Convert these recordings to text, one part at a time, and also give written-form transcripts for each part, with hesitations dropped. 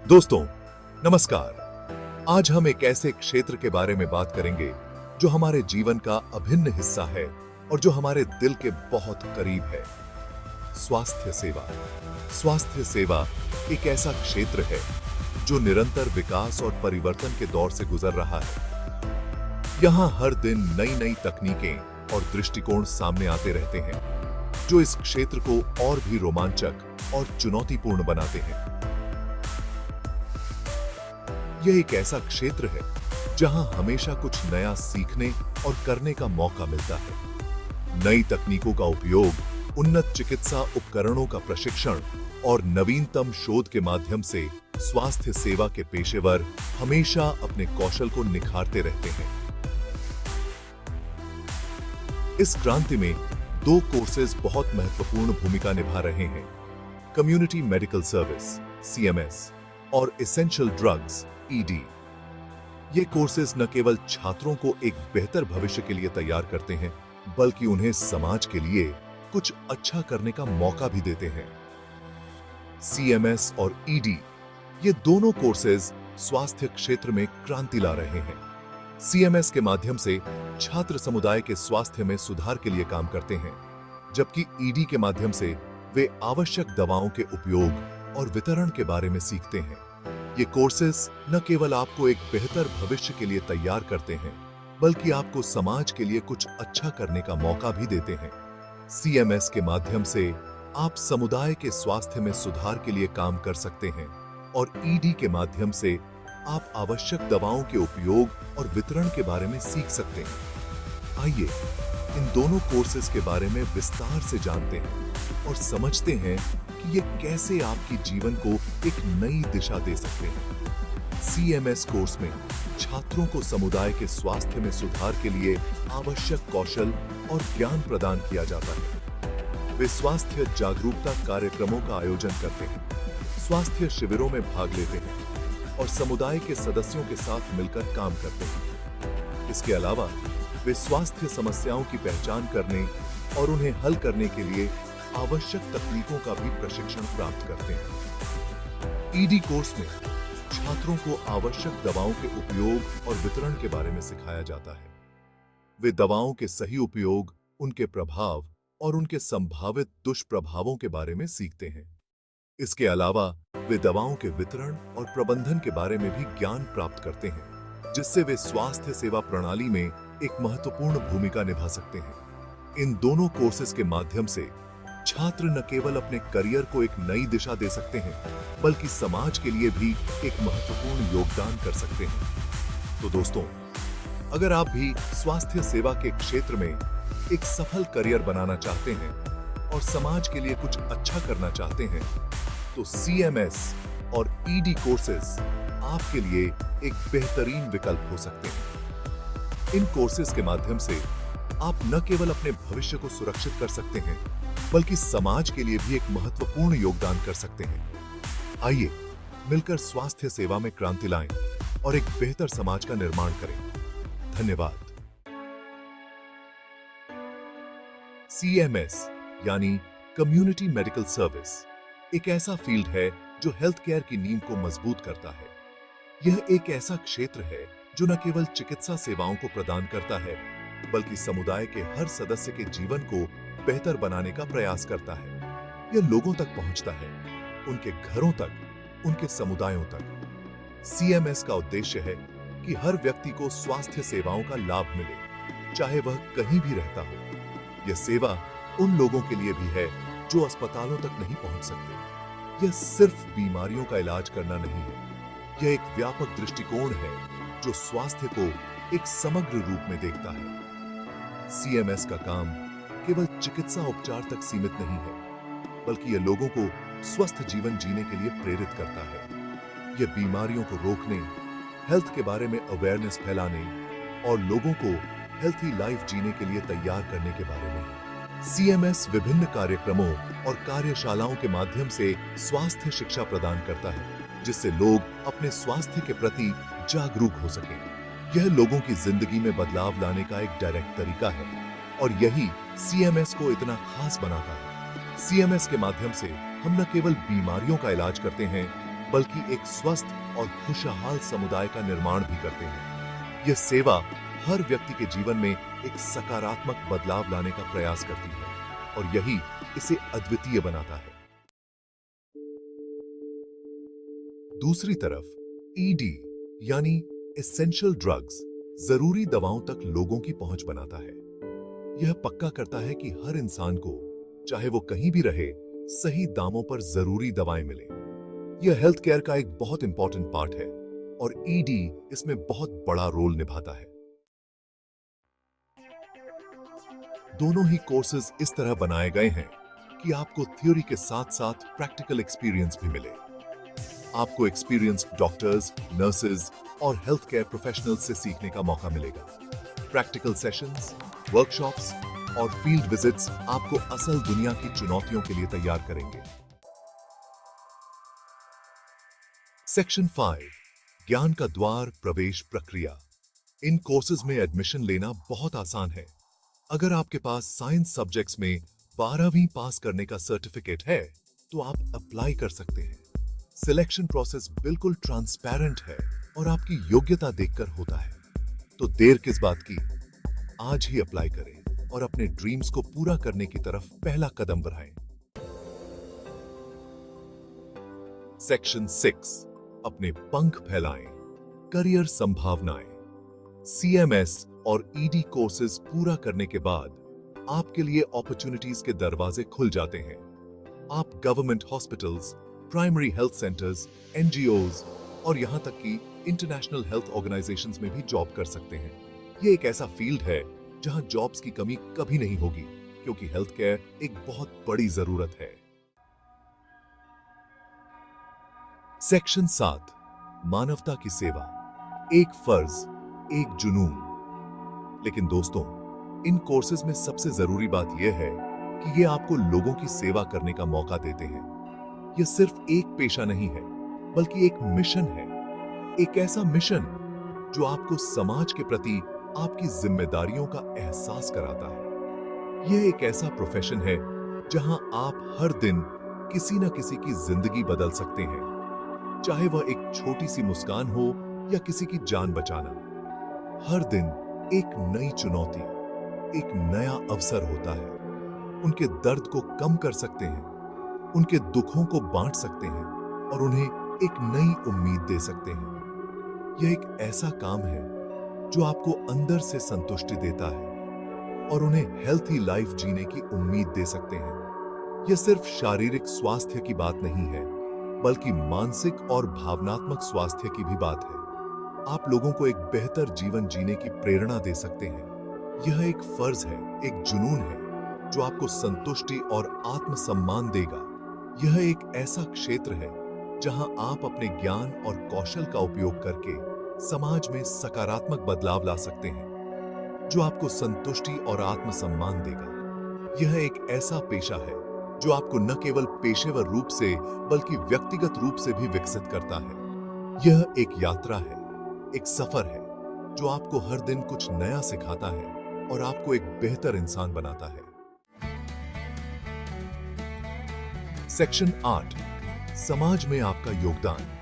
दोस्तों नमस्कार। आज हम एक ऐसे क्षेत्र के बारे में बात करेंगे जो हमारे जीवन का अभिन्न हिस्सा है और जो हमारे दिल के बहुत करीब है। स्वास्थ्य सेवा। स्वास्थ्य सेवा एक ऐसा क्षेत्र है जो निरंतर विकास और परिवर्तन के दौर से गुजर रहा है। यहाँ हर दिन नई नई तकनीकें और दृष्टिकोण सामने आते रहते हैं जो इस क्षेत्र को और भी रोमांचक और चुनौतीपूर्ण बनाते हैं। यह एक ऐसा क्षेत्र है जहां हमेशा कुछ नया सीखने और करने का मौका मिलता है। नई तकनीकों का उपयोग, उन्नत चिकित्सा उपकरणों का प्रशिक्षण और नवीनतम शोध के माध्यम से स्वास्थ्य सेवा के पेशेवर हमेशा अपने कौशल को निखारते रहते हैं। इस क्रांति में दो कोर्सेज बहुत महत्वपूर्ण भूमिका निभा रहे हैं। कम्युनिटी मेडिकल सर्विस (CMS) और एसेंशियल ड्रग्स (ED). ये कोर्सेज न केवल छात्रों को एक बेहतर भविष्य के लिए तैयार करते हैं, बल्कि उन्हें समाज के लिए कुछ अच्छा करने का मौका भी देते हैं। CMS और ED, ये दोनों कोर्सेज स्वास्थ्य क्षेत्र में क्रांति ला रहे हैं। CMS के माध्यम से छात्र समुदाय के स्वास्थ्य में सुधार के लिए काम करते हैं, जबकि ED के माध्यम से वे आवश्यक दवाओं के उपयोग और वितरण के बारे में सीखते हैं। ये कोर्सेज न केवल आपको एक बेहतर भविष्य के लिए तैयार करते हैं, बल्कि आपको समाज के लिए कुछ अच्छा करने का मौका भी देते हैं। CMS के माध्यम से आप समुदाय के स्वास्थ्य में सुधार के लिए काम कर सकते हैं और ED के माध्यम से आप आवश्यक दवाओं के उपयोग और वितरण के बारे में सीख सकते हैं। आइए इन दोनों कोर्सेज के बारे में विस्तार से जानते हैं और समझते हैं कि ये कैसे आपकी जीवन को एक नई दिशा दे सकते हैं। CMS कोर्स में छात्रों को समुदाय के स्वास्थ्य में सुधार के लिए आवश्यक कौशल और ज्ञान प्रदान किया जाता है। वे स्वास्थ्य जागरूकता कार्यक्रमों का आयोजन करते हैं, स्वास्थ्य शिविरों में भाग लेते हैं और समुदाय के सदस्यों के साथ मिलकर काम करते हैं। इसके अलावा वे स्वास्थ्य समस्याओं की पहचान करने और उन्हें हल करने के लिए आवश्यक तकनीकों का भी प्रशिक्षण प्राप्त करते हैं। ED कोर्स में छात्रों को आवश्यक दवाओं के उपयोग और वितरण के बारे में सिखाया जाता है। वे दवाओं के सही उपयोग, उनके प्रभाव और उनके संभावित दुष्प्रभावों के बारे में सीखते हैं। इसके अलावा वे दवाओं के वितरण और प्रबंधन के बारे में भी ज्ञान प्राप्त करते हैं, जिससे वे स्वास्थ्य सेवा प्रणाली में एक महत्वपूर्ण भूमिका निभा सकते हैं। इन दोनों कोर्सेज के माध्यम से छात्र न केवल अपने करियर को एक नई दिशा दे सकते हैं, बल्कि समाज के लिए भी एक महत्वपूर्ण योगदान कर सकते हैं। तो दोस्तों, अगर आप भी स्वास्थ्य सेवा के क्षेत्र में एक सफल करियर बनाना चाहते हैं और समाज के लिए कुछ अच्छा करना चाहते हैं, तो CMS और ED कोर्सेज आपके लिए एक बेहतरीन विकल्प हो सकते हैं। इन कोर्सेज के माध्यम से आप न केवल अपने भविष्य को सुरक्षित कर सकते हैं, बल्कि समाज के लिए भी एक महत्वपूर्ण योगदान कर सकते हैं। आइए मिलकर स्वास्थ्य सेवा में क्रांति लाएं और एक बेहतर समाज का निर्माण करें। धन्यवाद। CMS यानी कम्युनिटी मेडिकल सर्विस एक ऐसा फील्ड है जो हेल्थ केयर की नींव को मजबूत करता है। यह एक ऐसा क्षेत्र है जो न केवल चिकित्सा सेवाओं को प्रदान करता है, बल्कि समुदाय के हर सदस्य के जीवन को बेहतर बनाने का प्रयास करता है। यह लोगों तक पहुंचता है, उनके घरों तक, उनके समुदायों तक। CMS का उद्देश्य है कि हर व्यक्ति को स्वास्थ्य सेवाओं का लाभ मिले, चाहे वह कहीं भी रहता हो। यह सेवा उन लोगों के लिए भी है जो अस्पतालों तक नहीं पहुंच सकते। यह सिर्फ बीमारियों का इलाज करना नहीं है, यह एक व्यापक दृष्टिकोण है जो स्वास्थ्य को एक समग्र रूप में देखता है। CMS का काम केवल चिकित्सा उपचार तक सीमित नहीं है, बल्कि यह लोगों को स्वस्थ जीवन जीने के लिए प्रेरित करता है। यह बीमारियों को रोकने, हेल्थ के बारे में अवेयरनेस फैलाने और लोगों को हेल्थी लाइफ जीने के लिए तैयार करने के बारे में है। CMS विभिन्न कार्यक्रमों और कार्यशालाओं के माध्यम से स्वास्थ्य शिक्षा प्रदान करता है, जिससे लोग अपने स्वास्थ्य के प्रति जागरूक हो सकें। यह लोगों की जिंदगी में बदलाव लाने का एक डायरेक्ट तरीका है और यही CMS को इतना खास बनाता है। CMS के माध्यम से हम न केवल बीमारियों का इलाज करते हैं, बल्कि एक स्वस्थ और खुशहाल समुदाय का निर्माण भी करते हैं। यह सेवा हर व्यक्ति के जीवन में एक सकारात्मक बदलाव लाने का प्रयास करती है और यही इसे अद्वितीय बनाता है। दूसरी तरफ ईडी यानी एसेंशियल ड्रग्स जरूरी दवाओं तक लोगों की पहुंच बनाता है। यह पक्का करता है कि हर इंसान को, चाहे वो कहीं भी रहे, सही दामों पर जरूरी दवाएं मिले। यह हेल्थ केयर का एक बहुत इंपॉर्टेंट पार्ट है और ईडी इसमें बहुत बड़ा रोल निभाता है। दोनों ही कोर्सेज इस तरह बनाए गए हैं कि आपको थ्योरी के साथ साथ प्रैक्टिकल एक्सपीरियंस भी मिले। आपको एक्सपीरियंस्ड डॉक्टर्स, नर्सेज और हेल्थ केयर प्रोफेशनल्स से सीखने का मौका मिलेगा। प्रैक्टिकल सेशंस, वर्कशॉप्स और फील्ड विजिट्स आपको असल दुनिया की चुनौतियों के लिए तैयार करेंगे। सेक्शन 5, ज्ञान का द्वार प्रवेश प्रक्रिया। इन कोर्सेज में एडमिशन लेना बहुत आसान है। अगर आपके पास साइंस सब्जेक्ट्स में 12वीं पास करने का सर्टिफिकेट है तो आप अप्लाई कर सकते हैं। सिलेक्शन प्रोसेस बिल्कुल ट्रांसपेरेंट है और आपकी योग्यता देखकर होता है। तो देर किस बात की, आज ही अप्लाई करें और अपने ड्रीम्स को पूरा करने की तरफ पहला कदम बढ़ाएं। सेक्शन 6, अपने पंख फैलाएं, करियर संभावनाएं। सीएमएस और ईडी कोर्सेज पूरा करने के बाद आपके लिए अपॉर्चुनिटीज के दरवाजे खुल जाते हैं। आप government hospitals, primary health centres, NGOs और यहां तक कि इंटरनेशनल हेल्थ ऑर्गेनाइजेशंस में भी जॉब कर सकते हैं। ये एक ऐसा फील्ड है जहां जॉब्स की कमी कभी नहीं होगी, क्योंकि हेल्थ केयर एक बहुत बड़ी जरूरत है। सेक्शन 7, मानवता की सेवा, एक फर्ज, एक जुनून। लेकिन दोस्तों, इन कोर्सेज में सबसे जरूरी बात यह है कि ये आपको लोगों की सेवा करने का मौका देते हैं। यह सिर्फ एक पेशा नहीं है, बल्कि एक मिशन है। एक ऐसा मिशन जो आपको समाज के प्रति आपकी जिम्मेदारियों का एहसास कराता है। यह एक ऐसा प्रोफेशन है जहां आप हर दिन किसी न किसी की जिंदगी बदल सकते हैं, चाहे वह एक छोटी सी मुस्कान हो या किसी की जान बचाना। हर दिन एक नई चुनौती, एक नया अवसर होता है। उनके दर्द को कम कर सकते हैं, उनके दुखों को बांट सकते हैं और उन्हें एक नई उम्मीद दे सकते हैं। यह एक ऐसा काम है जो आपको अंदर से संतुष्टि देता है और उन्हें हेल्थी लाइफ जीने की उम्मीद दे सकते हैं। यह सिर्फ शारीरिक स्वास्थ्य की बात नहीं है, बल्कि मानसिक और भावनात्मक स्वास्थ्य की भी बात है। आप लोगों को एक बेहतर जीवन जीने की प्रेरणा दे सकते हैं। यह एक फर्ज है, एक जुनून है जो आपको संतुष्टि और आत्मसम्मान देगा। यह एक ऐसा क्षेत्र है जहां आप अपने ज्ञान और कौशल का उपयोग करके समाज में सकारात्मक बदलाव ला सकते हैं, जो आपको संतुष्टि और आत्मसम्मान देगा। यह एक ऐसा पेशा है जो आपको न केवल पेशेवर रूप से बल्कि व्यक्तिगत रूप से भी विकसित करता है। यह एक यात्रा है, एक सफर है जो आपको हर दिन कुछ नया सिखाता है और आपको एक बेहतर इंसान बनाता है। सेक्शन 8, समाज में आपका योगदान।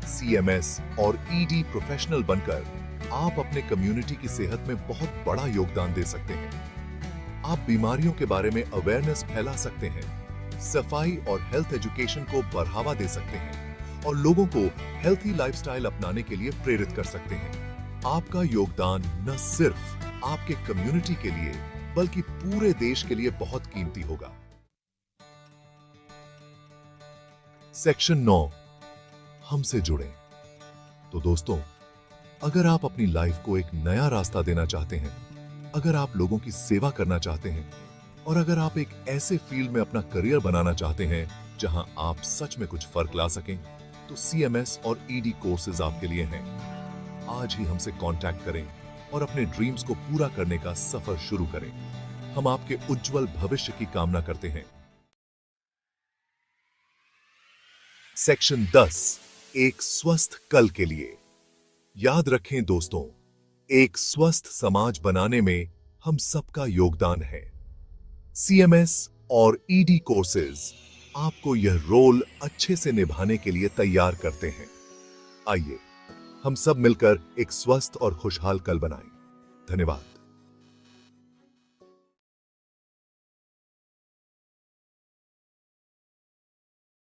सीएमएस और ईडी प्रोफेशनल बनकर आप अपने कम्युनिटी की सेहत में बहुत बड़ा योगदान दे सकते हैं। आप बीमारियों के बारे में अवेयरनेस फैला सकते हैं, सफाई और हेल्थ एजुकेशन को बढ़ावा दे सकते हैं और लोगों को हेल्थी लाइफस्टाइल अपनाने के लिए प्रेरित कर सकते हैं। आपका योगदान न सिर्फ आपके कम्युनिटी के लिए बल्कि पूरे देश के लिए बहुत कीमती होगा। सेक्शन 9, हमसे जुड़ें। तो दोस्तों, अगर आप अपनी लाइफ को एक नया रास्ता देना चाहते हैं, अगर आप लोगों की सेवा करना चाहते हैं और अगर आप एक ऐसे फील्ड में अपना करियर बनाना चाहते हैं जहां आप सच में कुछ फर्क ला सकें, तो सीएमएस और ईडी कोर्सेज आपके लिए हैं। आज ही हमसे कांटेक्ट करें और अपने ड्रीम्स को पूरा करने का सफर शुरू करें। हम आपके उज्जवल भविष्य की कामना करते हैं। सेक्शन 10, एक स्वस्थ कल के लिए। याद रखें दोस्तों, एक स्वस्थ समाज बनाने में हम सबका योगदान है। सीएमएस और ईडी कोर्सेज आपको यह रोल अच्छे से निभाने के लिए तैयार करते हैं। आइए हम सब मिलकर एक स्वस्थ और खुशहाल कल बनाएं। धन्यवाद।